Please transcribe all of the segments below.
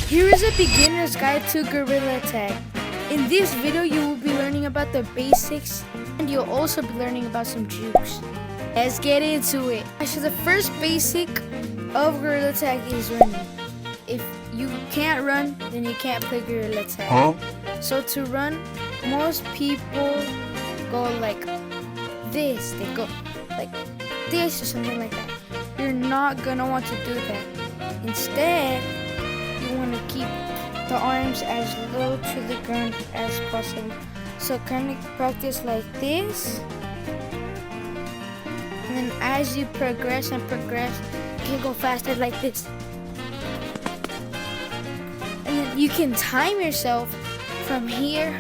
Here is a beginner's guide to gorilla tag. In this video, you will be learning about the basics and you'll also be learning about some jukes. Let's get into it. So the first basic of gorilla tag is running. If you can't run, then you can't play gorilla tag. So to run, most people go like this. They go like this or something like that. You're not gonna want to do that. Instead, you want to keep the arms as low to the ground as possible. So kind of practice like this. And then as you progress and progress, you can go faster like this. And then you can time yourself from here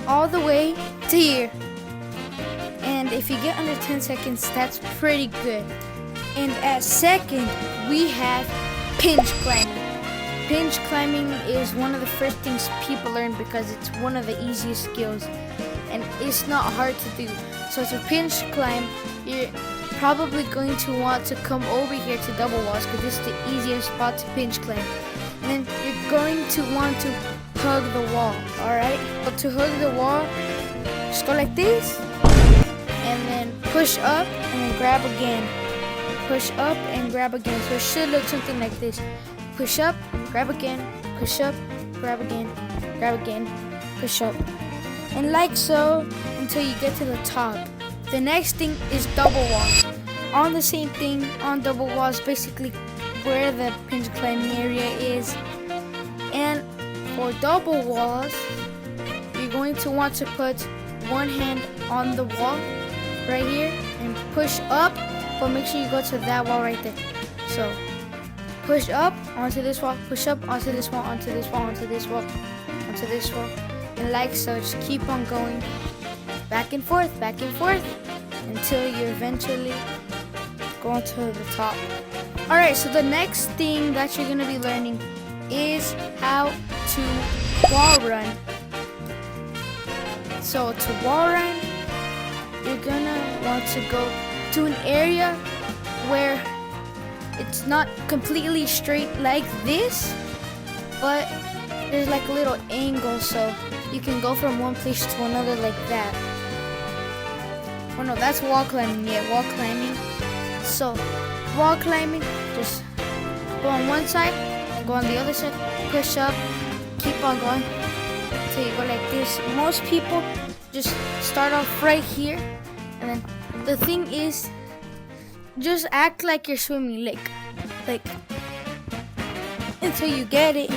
all the way to here. And if you get under 10 seconds, that's pretty good. And at second, we have pinch climbing. Pinch climbing is one of the first things people learn because it's one of the easiest skills and it's not hard to do. So to pinch climb, you're probably going to want to come over here to double walls because this is the easiest spot to pinch climb. And then you're going to want to hug the wall, alright? But to hug the wall, just go like this and then push up and then grab again. Push up and grab again. So it should look something like this. Push up, grab again, push up, grab again, push up. And like so until you get to the top. The next thing is double walls. On the same thing, on double walls, basically where the pinch climbing area is. And for double walls, you're going to want to put one hand on the wall right here and push up, but make sure you go to that wall right there. So push up onto this wall, push up onto this wall, onto this wall, onto this wall, onto this wall, and like so. Just keep on going back and forth until you eventually go to the top. Alright, so the next thing that you're going to be learning is how to wall run. So to wall run, you're going to want to go to an area where it's not completely straight like this, but there's like a little angle so you can go from one place to another like that. Oh no, that's wall climbing. Yeah, wall climbing. So wall climbing, just go on one side, go on the other side, push up, keep on going until you go like this. Most people just start off right here, and then the thing is, just act like you're swimming, like until you get it.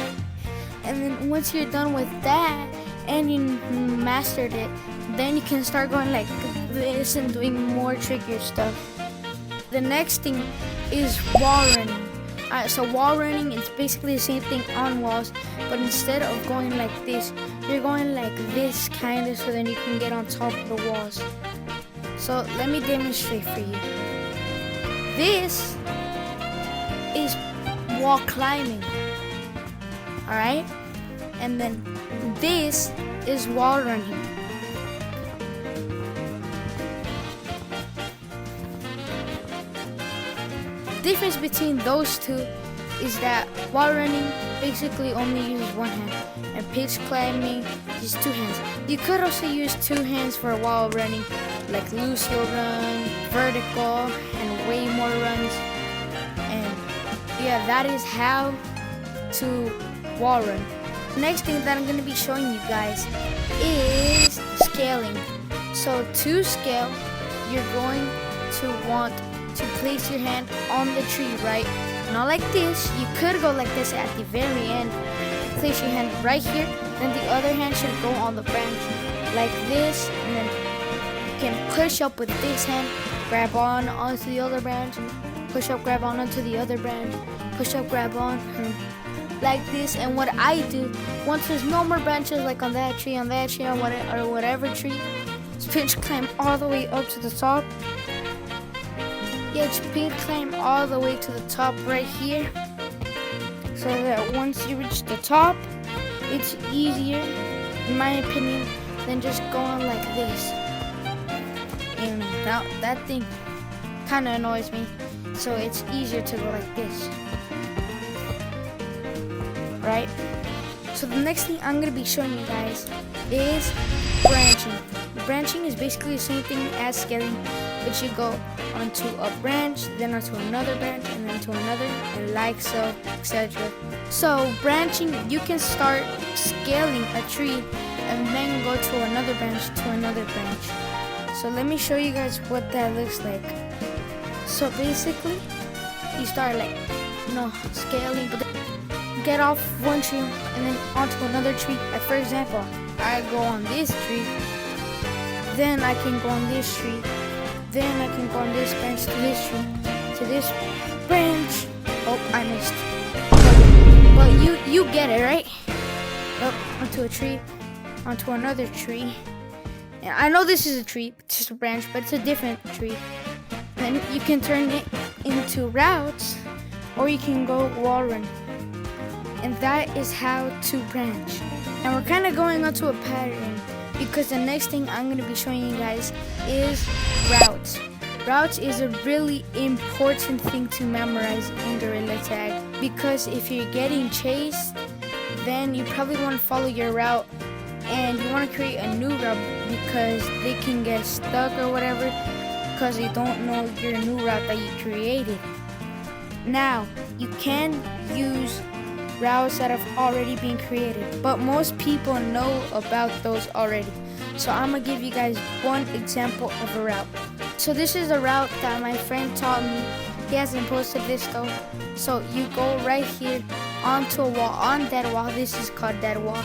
And then once you're done with that and you mastered it, then you can start going like this and doing more trickier stuff. The next thing is wall running. So wall running is basically the same thing on walls, but instead of going like this, you're going like this kind of, so then you can get on top of the walls. So let me demonstrate for you. This is wall climbing, alright? And then this is wall running. The difference between those two is that wall running basically only uses one hand and pinch climbing uses two hands. You could also use two hands for wall running, like loose heel run, vertical, and way more runs. And yeah, that is how to wall run. The next thing that I'm going to be showing you guys is scaling. So to scale, you're going to want to place your hand on the tree, right? Not like this. You could go like this at the very end. Place your hand right here, then the other hand should go on the branch like this, and then you can push up with this hand, grab on onto the other branch, and push up, grab on onto the other branch, push up, grab on, like this. And what I do, once there's no more branches like on that tree, on whatever tree, just pinch climb all the way up to the top. Yeah, just pinch climb all the way to the top right here, so that once you reach the top, it's easier, in my opinion, than just going like this. And now that thing kind of annoys me, so it's easier to go like this. Alright? So the next thing I'm going to be showing you guys is branching. Branching is basically the same thing as scaling, but you go onto a branch, then onto another branch, and then to another, and like so, etc. So branching, you can start scaling a tree and then go to another branch, to another branch. So let me show you guys what that looks like. So basically, you start like, scaling, but then get off one tree and then onto another tree. Like for example, I go on this tree, then I can go on this tree, then I can go on this branch to this tree, to this branch. Oh, I missed. But you get it, right? Up onto a tree, onto another tree. And I know this is a tree, it's just a branch, but it's a different tree. Then you can turn it into routes, or you can go wall run. And that is how to branch. And we're kind of going onto a pattern, because the next thing I'm going to be showing you guys is routes. Routes is a really important thing to memorize in Gorilla Tag, because if you're getting chased, then you probably want to follow your route, and you want to create a new route because they can get stuck or whatever because they don't know your new route that you created. Now, you can use routes that have already been created, but most people know about those already. So I'm gonna give you guys one example of a route. So this is a route that my friend taught me. He hasn't posted this though. So you go right here onto a wall, on that wall. This is called that wall.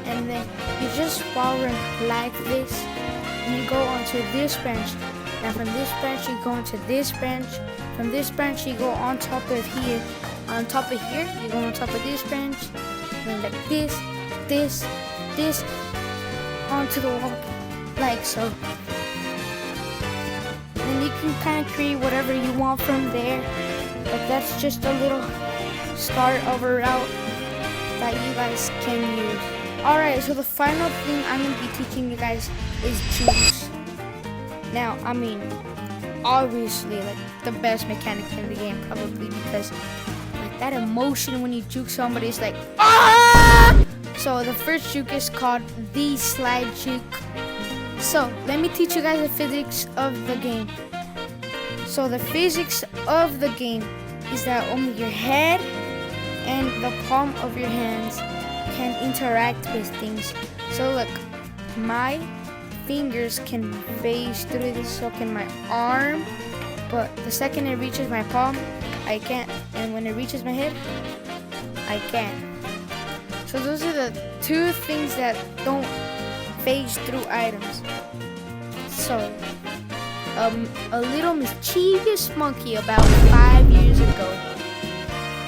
And then you just wall run like this, and you go onto this branch. Now from this branch you go into this branch. From this branch you go on top of here. On top of here you go on top of this branch. And then like this, onto the wall, like so. And you can kind of create whatever you want from there. But that's just a little start of a route that you guys can use. Alright, so the final thing I'm going to be teaching you guys is Jukes. Now, I mean, obviously, like, the best mechanic in the game, probably, because like that emotion when you juke somebody is like, ah! So the first juke is called the slide juke. So let me teach you guys the physics of the game. So the physics of the game is that only your head and the palm of your hands can interact with things. So look, my fingers can phase through this, so can my arm, but the second it reaches my palm, I can't, and when it reaches my head, I can. So those are the two things that don't phase through items. So a little mischievous monkey about 5 years ago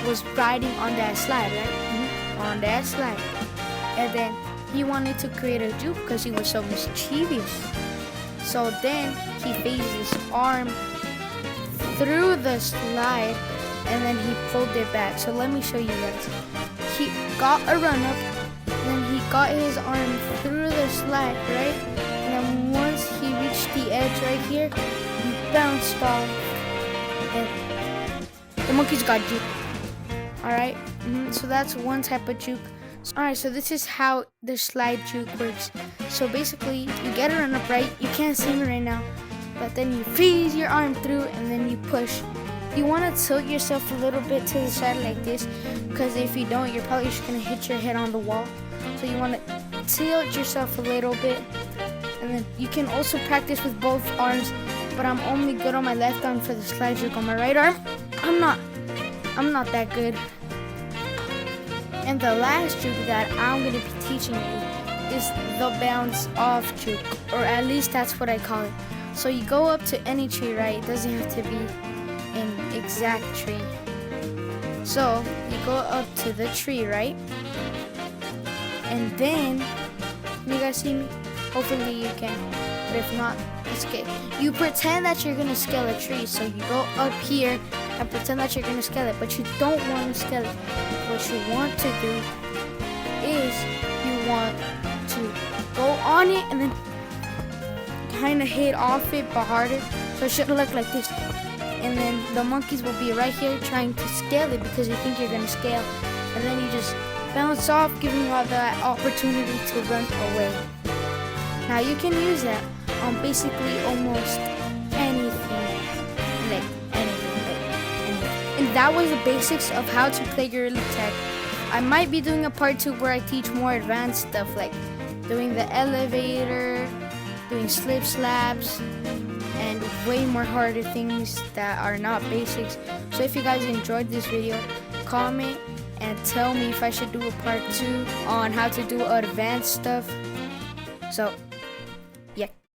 was riding on that slide, right? On that slide, and then he wanted to create a juke because he was so mischievous. So then he phased his arm through the slide, and then he pulled it back. So let me show you guys. He got a run up, then he got his arm through the slide, right? And then once he reached the edge right here, he bounced off, and the monkeys got juked. Alright, so that's one type of juke. Alright, so this is how the slide juke works. So basically, you get a run up, right? You can't see me right now, but then you freeze your arm through and then you push. You want to tilt yourself a little bit to the side like this, because if you don't, you're probably just going to hit your head on the wall. So you want to tilt yourself a little bit, and then you can also practice with both arms, but I'm only good on my left arm for the slide juke. On my right arm, I'm not that good. And the last juke that I'm going to be teaching you is the bounce off juke, or at least that's what I call it. So you go up to any tree, right? It doesn't have to be an exact tree. So you go up to the tree, right? And then, you guys see me? Hopefully you can, but if not, it's okay. You pretend that you're going to scale a tree, so you go up here and pretend that you're going to scale it, but you don't want to scale it. What you want to do is you want to go on it and then kind of hit off it, but harder. So it should look like this. And then the monkeys will be right here trying to scale it because you think you're going to scale. And then you just bounce off, giving you all the opportunity to run away. Now you can use that on basically almost anything, like anything. And that was the basics of how to play Gorilla Tag. I might be doing a part 2 where I teach more advanced stuff, like doing the elevator, doing slip slaps, and way more harder things that are not basics. So if you guys enjoyed this video, comment and tell me if I should do a part 2 on how to do advanced stuff. So